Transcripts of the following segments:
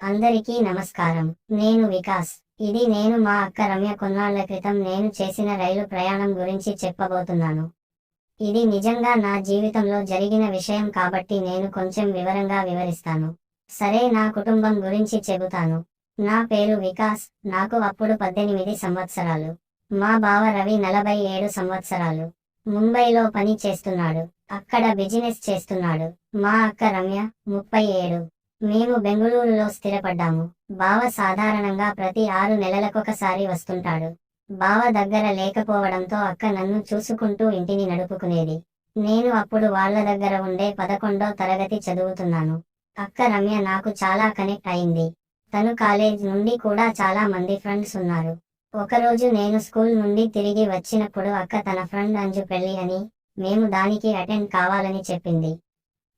అందరికీ నమస్కారం. నేను వికాస్. ఇది నేను మా అక్క రమ్య కొన్నాళ్ల క్రితం నేను చేసిన రైలు ప్రయాణం గురించి చెప్పబోతున్నాను. ఇది నిజంగా నా జీవితంలో జరిగిన విషయం కాబట్టి నేను కొంచెం వివరంగా వివరిస్తాను. సరే, నా కుటుంబం గురించి చెబుతాను. నా పేరు వికాస్. నాకు అప్పుడు 18 సంవత్సరాలు. మా బావ రవి 47 సంవత్సరాలు. ముంబైలో పని చేస్తున్నాడు. అక్కడ బిజినెస్ చేస్తున్నాడు. మా అక్క రమ్య 37. మేము బెంగుళూరులో స్థిరపడ్డాము. బావ సాధారణంగా ప్రతి 6 నెలలకొకసారి వస్తుంటాడు. బావ దగ్గర లేకపోవడంతో అక్క నన్ను చూసుకుంటూ ఇంటిని నడుపుకునేది. నేను అప్పుడు వాళ్ళ దగ్గర ఉండే 11వ తరగతి చదువుతున్నాను. అక్క రమ్య నాకు చాలా కనెక్ట్ అయింది. తను కాలేజ్ నుండి కూడా చాలా మంది ఫ్రెండ్స్ ఉన్నారు. ఒకరోజు నేను స్కూల్ నుండి తిరిగి వచ్చినప్పుడు అక్క తన ఫ్రెండ్ అంజు పెళ్లి అని, మేము దానికి అటెండ్ కావాలని చెప్పింది.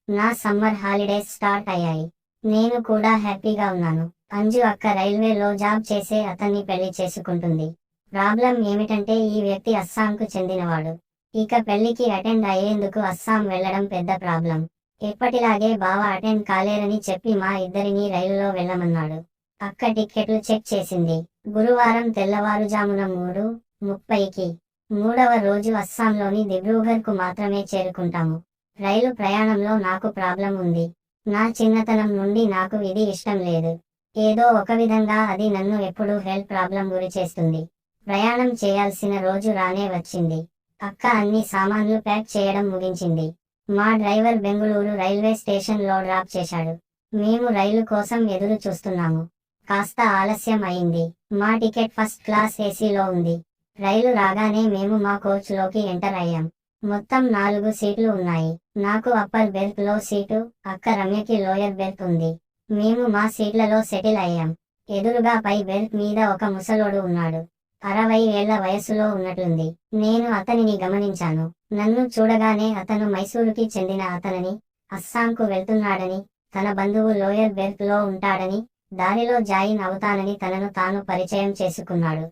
నా సమ్మర్ హాలిడేస్ స్టార్ట్ అయ్యాయి. నేను కూడా హ్యాపీగా ఉన్నాను. అంజు అక్క రైల్వేలో జాబ్ చేసే అతన్ని పెళ్లి చేసుకుంటుంది. ప్రాబ్లం ఏమిటంటే ఈ వ్యక్తి అస్సాంకు చెందినవాడు. ఇక పెళ్లికి అటెండ్ అయ్యేందుకు అస్సాం వెళ్లడం పెద్ద ప్రాబ్లం. ఎప్పటిలాగే బావ అటెండ్ కాలేరని చెప్పి మా ఇద్దరిని రైలులో వెళ్ళమన్నాడు. అక్క టిక్కెట్లు చెక్ చేసింది. గురువారం తెల్లవారుజామున 3:30కి. 3వ రోజు అస్సాంలోని దిబ్రూఘర్కు మాత్రమే చేరుకుంటాము. రైలు ప్రయాణంలో నాకు ప్రాబ్లం ఉంది. నా చిన్నతనం నుండి నాకు ఇది ఇష్టం లేదు. ఏదో ఒక విధంగా అది నన్ను ఎప్పుడూ హెల్త్ ప్రాబ్లం గురి చేస్తుంది. ప్రయాణం చేయాల్సిన రోజు రానే వచ్చింది. అక్క అన్ని సామాన్లు ప్యాక్ చేయడం ముగించింది. మా డ్రైవర్ బెంగుళూరు రైల్వే స్టేషన్లో డ్రాప్ చేశాడు. మేము రైలు కోసం ఎదురు చూస్తున్నాము. కాస్త ఆలస్యం అయింది. మా టికెట్ ఫస్ట్ క్లాస్ ఏసీలో ఉంది. రైలు రాగానే మేము మా కోచ్లోకి ఎంటర్ అయ్యాం. మొత్తం 4 సీట్లు ఉన్నాయి. నాకు అప్పర్ బెర్త్ లో సీటు, అక్క రమ్యకి లోయర్ బెర్త్ ఉంది. మేము మా సీట్లలో సెటిల్ అయ్యాం. ఎదురుగా పై బెర్త్ మీద ఒక ముసలోడు ఉన్నాడు. 60 ఏళ్ల వయస్సులో ఉన్నట్లుంది. నేను అతనిని గమనించాను. నన్ను చూడగానే అతను మైసూరుకి చెందిన అతనని, అస్సాంకు వెళ్తున్నాడని, తన బంధువు లోయర్ బెర్త్ లో ఉంటాడని, దారిలో జాయిన్ అవుతానని తనను తాను పరిచయం చేసుకున్నాడు.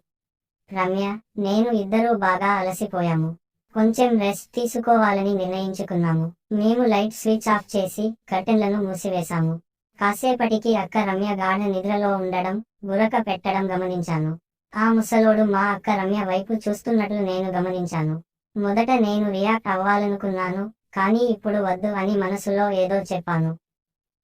రమ్య, నేను ఇద్దరూ బాగా అలసిపోయాము. కొంచెం రెస్ట్ తీసుకోవాలని నిర్ణయించుకున్నాము. మేము లైట్ స్విచ్ ఆఫ్ చేసి కర్టెన్లను మూసివేశాము. కాసేపటికి అక్క రమ్య గాఢ నిద్రలో ఉండడం, గురక పెట్టడం గమనించాను. ఆ ముసలోడు మా అక్క రమ్య వైపు చూస్తున్నట్లు నేను గమనించాను. మొదట నేను రియాక్ట్ అవ్వాలనుకున్నాను, కానీ ఇప్పుడు వద్దు అని మనసులో ఏదో చెప్పాను.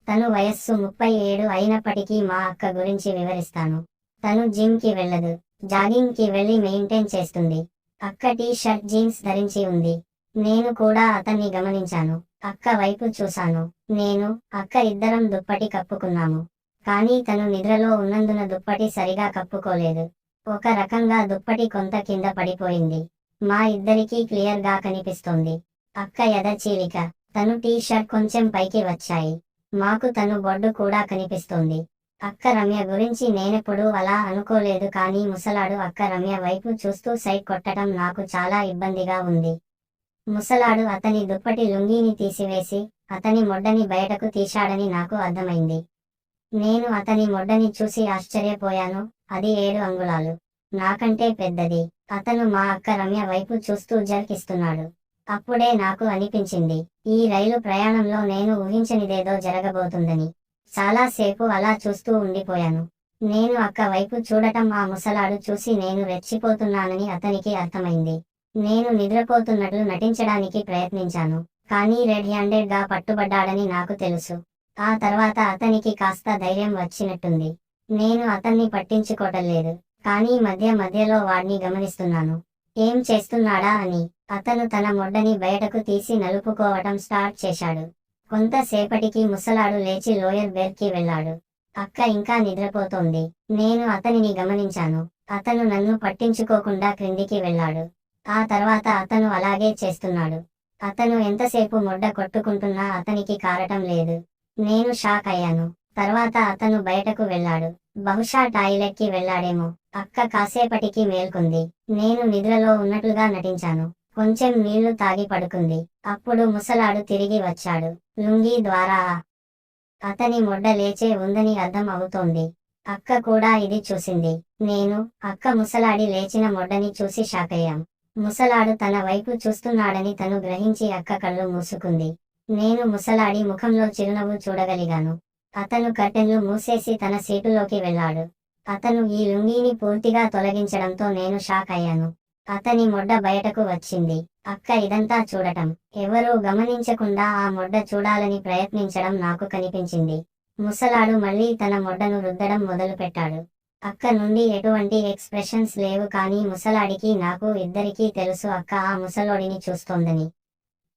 తను వయస్సు 37 అయినప్పటికీ మా అక్క గురించి వివరిస్తాను. తను జిమ్ కి వెళ్ళదు, జాగింగ్ కి వెళ్లి మెయింటైన్ చేస్తుంది. అక్క టీ షర్ట్ జీన్స్ ధరించి ఉంది. నేను కూడా అతన్ని గమనించాను. అక్క వైపు చూశాను. నేను, అక్క ఇద్దరం దుప్పటి కప్పుకున్నాము. కానీ తను నిద్రలో ఉన్నందున దుప్పటి సరిగా కప్పుకోలేదు. ఒక రకంగా దుప్పటి కొంత కింద పడిపోయింది. మా ఇద్దరికీ క్లియర్ గా కనిపిస్తోంది. అక్క ఎద చీలిక, తను టీ షర్ట్ కొంచెం పైకి వచ్చాయి. మాకు తను బొడ్డు కూడా కనిపిస్తోంది. అక్క రమ్య గురించి నేనెప్పుడూ అలా అనుకోలేదు, కానీ ముసలాడు అక్క రమ్య వైపు చూస్తూ సైట్ కొట్టడం నాకు చాలా ఇబ్బందిగా ఉంది. ముసలాడు అతని దుప్పటి లుంగీని తీసివేసి అతని మొడ్డని బయటకు తీశాడని నాకు అర్థమైంది. నేను అతని మొడ్డని చూసి ఆశ్చర్యపోయాను. అది 7 అంగుళాలు. నాకంటే పెద్దది. అతను మా అక్క రమ్య వైపు చూస్తూ జర్కిస్తున్నాడు. అప్పుడే నాకు అనిపించింది, ఈ రైలు ప్రయాణంలో నేను ఊహించనిదేదో జరగబోతుందని. చాలాసేపు అలా చూస్తూ ఉండిపోయాను. నేను అక్క వైపు చూడటం ఆ ముసలాడు చూసి నేను రెచ్చిపోతున్నానని అతనికి అర్థమైంది. నేను నిద్రపోతున్నట్లు నటించడానికి ప్రయత్నించాను, కానీ రెడ్ హ్యాండెడ్ గా పట్టుబడ్డాడని నాకు తెలుసు. ఆ తర్వాత అతనికి కాస్త ధైర్యం వచ్చినట్టుంది. నేను అతన్ని పట్టించుకోవటంలేదు, కానీ మధ్యలో వాడిని గమనిస్తున్నాను. ఏం చేస్తున్నాడా అని. అతను తన మొడ్డని బయటకు తీసి నలుపుకోవటం స్టార్ట్ చేశాడు. కొంతసేపటికి ముసలాడు లేచి లోయర్ బెర్త్ కి వెళ్ళాడు. అక్క ఇంకా నిద్రపోతోంది. నేను అతనిని గమనించాను. అతను నన్ను పట్టించుకోకుండా క్రిందికి వెళ్ళాడు. ఆ తర్వాత అతను అలాగే చేస్తున్నాడు. అతను ఎంతసేపు మొడ్డ కొట్టుకుంటున్నా అతనికి కారటం లేదు. నేను షాక్ అయ్యాను. తర్వాత అతను బయటకు వెళ్ళాడు. బహుశా టాయిలెట్ కి వెళ్ళాడేమో. అక్క కాసేపటికి మేల్కొంది. నేను నిద్రలో ఉన్నట్లుగా నటించాను. కొంచెం నీళ్లు తాగి పడుకుంది. అప్పుడు ముసలాడు తిరిగి వచ్చాడు. లుంగీ ద్వారా అతని మొడ్డ లేచే ఉందని అర్థం అవుతోంది. అక్క కూడా ఇది చూసింది. నేను, అక్క ముసలాడి లేచిన మొడ్డని చూసి షాకయ్యాం. ముసలాడు తన వైపు చూస్తున్నాడని తను గ్రహించి అక్క కళ్ళు మూసుకుంది. నేను ముసలాడి ముఖంలో చిరునవ్వు చూడగలిగాను. అతను కర్టెన్లు మూసేసి తన సీటులోకి వెళ్ళాడు. అతను ఈ లుంగీని పూర్తిగా తొలగించడంతో నేను షాక్ అయ్యాను. అతని మొడ్డ బయటకు వచ్చింది. అక్క ఇదంతా చూడటం, ఎవరూ గమనించకుండా ఆ మొడ్డ చూడాలని ప్రయత్నించడం నాకు కనిపించింది. ముసలాడు మళ్ళీ తన మొడ్డను రుద్దడం మొదలుపెట్టాడు. అక్క నుండి ఎటువంటి ఎక్స్ప్రెషన్స్ లేవు, కానీ ముసలాడికి నాకు ఇద్దరికీ తెలుసు అక్క ఆ ముసలోడిని చూస్తోందని.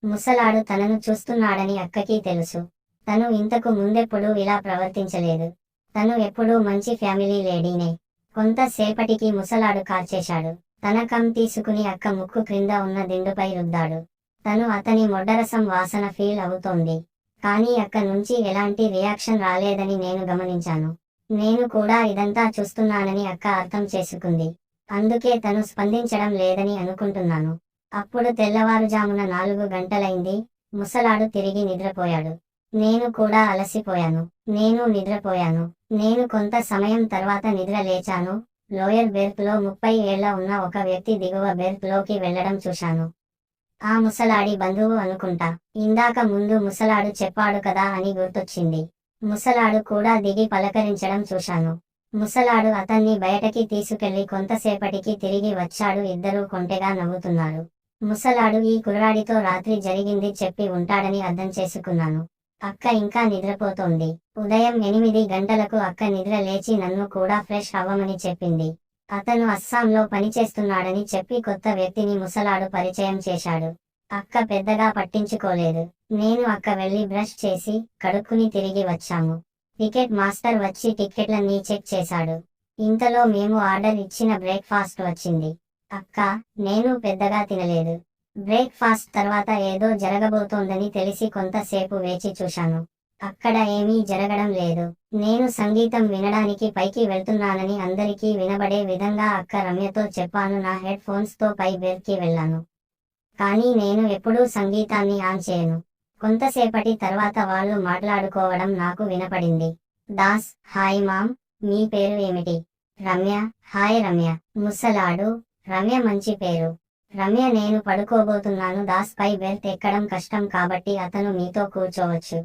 ముసలాడు తనను చూస్తున్నాడని అక్కకి తెలుసు. తను ఇంతకు ముందెప్పుడూ ఇలా ప్రవర్తించలేదు. తను ఎప్పుడూ మంచి ఫ్యామిలీ లేడీనే. కొంతసేపటికి ముసలాడు కార్చేశాడు. తన కం తీసుకుని అక్క ముక్కు క్రింద ఉన్న దిండుపై రుద్దాడు. తను అతని మొడ్డరసం వాసన ఫీల్ అవుతోంది, కానీ అక్క నుంచి ఎలాంటి రియాక్షన్ రాలేదని నేను గమనించాను. నేను కూడా ఇదంతా చూస్తున్నానని అక్క అర్థం చేసుకుంది. అందుకే తను స్పందించడం లేదని అనుకుంటున్నాను. అప్పుడు తెల్లవారుజామున 4 గంటలైంది. ముసలాడు తిరిగి నిద్రపోయాడు. నేను కూడా అలసిపోయాను. నేను నిద్రపోయాను. నేను కొంత సమయం తర్వాత నిద్ర లేచాను. లోయర్ బెర్త్లో 30 ఏళ్ల ఉన్న ఒక వ్యక్తి దిగువ బెర్త్లోకి వెళ్లడం చూశాను. ఆ ముసలాడి బంధువు అనుకుంటా. ఇందాక ముందు ముసలాడు చెప్పాడు కదా అని గుర్తొచ్చింది. ముసలాడు కూడా దిగి పలకరించడం చూశాను. ముసలాడు అతన్ని బయటకి తీసుకెళ్లి కొంతసేపటికి తిరిగి వచ్చాడు. ఇద్దరూ కొంటెగా నవ్వుతున్నారు. ముసలాడు ఈ కుర్రాడితో రాత్రి జరిగింది చెప్పి ఉంటాడని అర్థం చేసుకున్నాను. అక్క ఇంకా నిద్రపోతోంది. ఉదయం 8 గంటలకు అక్క నిద్ర లేచి నన్ను కూడా ఫ్రెష్ అవ్వమని చెప్పింది. అతను అస్సాంలో పనిచేస్తున్నాడని చెప్పి కొత్త వ్యక్తిని ముసలాడు పరిచయం చేశాడు. అక్క పెద్దగా పట్టించుకోలేదు. నేను అక్క వెళ్లి బ్రష్ చేసి కడుక్కుని తిరిగి వచ్చాము. టికెట్ మాస్టర్ వచ్చి టిక్కెట్లన్నీ చెక్ చేశాడు. ఇంతలో మేము ఆర్డర్ ఇచ్చిన బ్రేక్ఫాస్ట్ వచ్చింది. అక్క, నేను పెద్దగా తినలేదు. బ్రేక్ఫాస్ట్ తర్వాత ఏదో జరగబోతోందని తెలిసి కొంతసేపు వేచి చూశాను. అక్కడ ఏమీ జరగడం లేదు. నేను సంగీతం వినడానికి పైకి వెళ్తున్నానని అందరికీ వినబడే విధంగా అక్క రమ్యతో చెప్పాను. నా హెడ్ ఫోన్స్తో పై బెర్త్కి వెళ్ళాను. కానీ నేను ఎప్పుడూ సంగీతాన్ని ఆన్ చేయను. కొంతసేపటి తర్వాత వాళ్ళు మాట్లాడుకోవడం నాకు వినపడింది. దాస్, హాయ్ మామ్, మీ పేరు ఏమిటి? రమ్య. హాయ్ రమ్య. ముసలాడు, రమ్య మంచి పేరు. రమ్య, నేను పడుకోబోతున్నాను. దాస్ పై బెర్త్ ఎక్కడం కష్టం కాబట్టి అతను మీతో కూర్చోవచ్చు.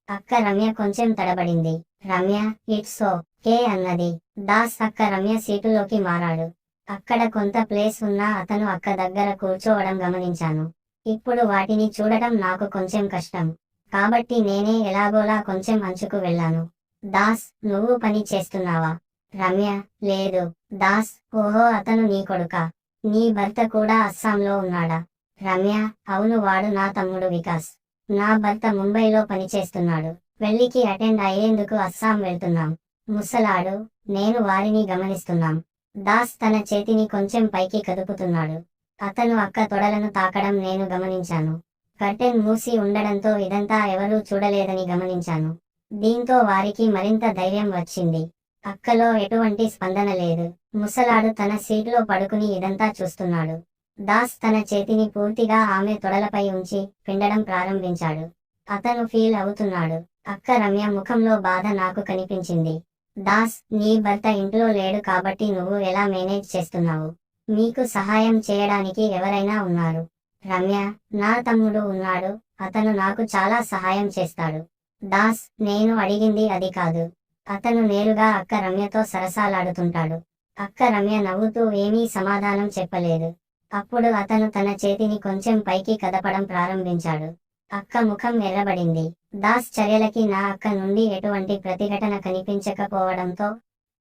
అక్క రమ్య కొంచెం తడబడింది. రమ్య, ఇట్స్ ఓకే అన్నది. దాస్ అక్క రమ్య సీటులోకి మారాడు. అక్కడ కొంత ప్లేస్ ఉన్నా అతను అక్క దగ్గర కూర్చోవడం గమనించాను. ఇప్పుడు వాటిని చూడటం నాకు కొంచెం కష్టం, కాబట్టి నేనే ఎలాగోలా కొంచెం అంచుకు వెళ్ళాను. దాస్, నువ్వు పని చేస్తున్నావా? రమ్య, లేదు. దాస్, ఓహో, అతను నీ కొడుకా? నీ భర్త కూడా అస్సాంలో ఉన్నాడా? రమ్య, అవును, వాడు నా తమ్ముడు వికాస్. నా భర్త ముంబైలో పనిచేస్తున్నాడు. పెళ్లికి అటెండ్ అయ్యేందుకు అస్సాం వెళ్తున్నాం. ముసలాడు, నేను వారిని గమనిస్తున్నాం. దాస్ తన చేతిని కొంచెం పైకి కదుపుతున్నాడు. అతను అక్క తొడలను తాకడం నేను గమనించాను. కర్టెన్ మూసి ఉండడంతో ఇదంతా ఎవరూ చూడలేదని గమనించాను. దీంతో వారికి మరింత ధైర్యం వచ్చింది. అక్కలో ఎటువంటి స్పందన లేదు. ముసలాడు తన సీట్లో పడుకుని ఇదంతా చూస్తున్నాడు. దాస్ తన చేతిని పూర్తిగా ఆమె తొడలపై ఉంచి పిండడం ప్రారంభించాడు. అతను ఫీల్ అవుతున్నాడు. అక్క రమ్య ముఖంలో బాధ నాకు కనిపించింది. దాస్, నీ భర్త ఇంట్లో లేడు కాబట్టి నువ్వు ఎలా మేనేజ్ చేస్తున్నావు? మీకు సహాయం చేయడానికి ఎవరైనా ఉన్నారు? రమ్య, నా తమ్ముడు ఉన్నాడు. అతను నాకు చాలా సహాయం చేస్తాడు. దాస్, నేను అడిగింది అది కాదు. అతను నేరుగా అక్క రమ్యతో సరసాలాడుతుంటాడు. అక్క రమ్య నవ్వుతూ ఏమీ సమాధానం చెప్పలేదు. అప్పుడు అతను తన చేతిని కొంచెం పైకి కదపడం ప్రారంభించాడు. అక్క ముఖం ఎర్రబడింది. దాస్ చర్యలకి నా అక్క నుండి ఎటువంటి ప్రతిఘటన కనిపించకపోవడంతో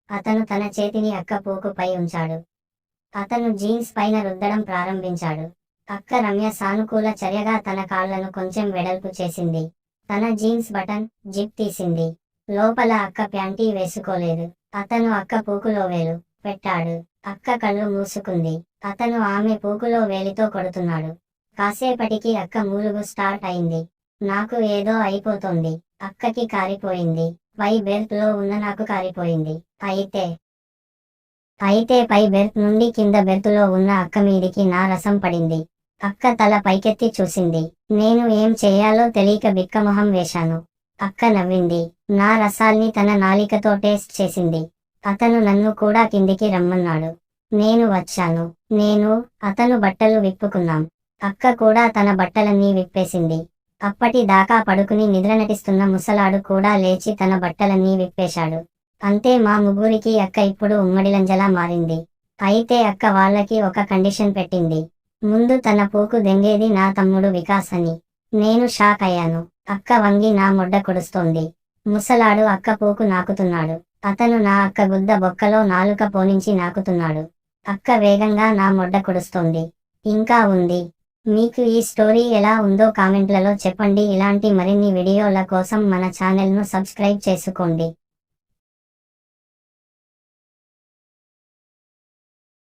అతను తన చేతిని అక్క పూకుపై ఉంచాడు. అతను జీన్స్ పైన రుద్దడం ప్రారంభించాడు. అక్క రమ్య సానుకూల చర్యగా తన కాళ్లను కొంచెం వెడల్పు చేసింది. తన జీన్స్ బటన్ జిప్ తీసింది. లోపల అక్క ప్యాంటీ వేసుకోలేదు. అతను అక్క పూకులో వేలు పెట్టాడు. అక్క కళ్ళు మూసుకుంది. అతను ఆమె పూకులో వేలితో కొడుతున్నాడు. కాసేపటికి అక్క మూలుగు స్టార్ట్ అయింది. నాకు ఏదో అయిపోతోంది. అక్కకి కారిపోయింది. పై బెర్త్ లో ఉన్న నాకు కారిపోయింది. అయితే పై బెర్త్ నుండి కింద బెర్తులో ఉన్న అక్క మీదికి నా రసం పడింది. అక్క తల పైకెత్తి చూసింది. నేను ఏం చెయ్యాలో తెలియక బిక్కమొహం వేశాను. అక్క నవ్వింది. నా రసాల్ని తన నాలికతో టేస్ట్ చేసింది. అతను నన్ను కూడా కిందికి రమ్మన్నాడు. నేను వచ్చాను. అతను బట్టలు విప్పుకున్నాం. అక్క కూడా తన బట్టలన్నీ విప్పేసింది. అప్పటి దాకా పడుకుని నిద్రనటిస్తున్న ముసలాడు కూడా లేచి తన బట్టలన్నీ విప్పేశాడు. అంతే, మా ముగ్గురికి అక్క ఇప్పుడు ఉమ్మడిలంజలా మారింది. అయితే అక్క వాళ్ళకి ఒక కండిషన్ పెట్టింది. ముందు తన పూకు దెంగేది నా తమ్ముడు వికాస్ అని. నేను షాక్ అయ్యాను. అక్క వంగి నా మొడ్డ కొడుస్తోంది. ముసలాడు అక్క పూకు నాకుతున్నాడు. అతను నా అక్క గుద్ద బొక్కలో నాలుక పోనించి నాకుతున్నాడు. అక్క వేగంగా నా మొడ్డ కొడుస్తోంది. ఇంకా ఉంది. మీకు ఈ స్టోరీ ఎలా ఉందో కామెంట్లలో చెప్పండి. ఇలాంటి మరిన్ని వీడియోల కోసం మన ఛానల్ను సబ్స్క్రైబ్ చేసుకోండి.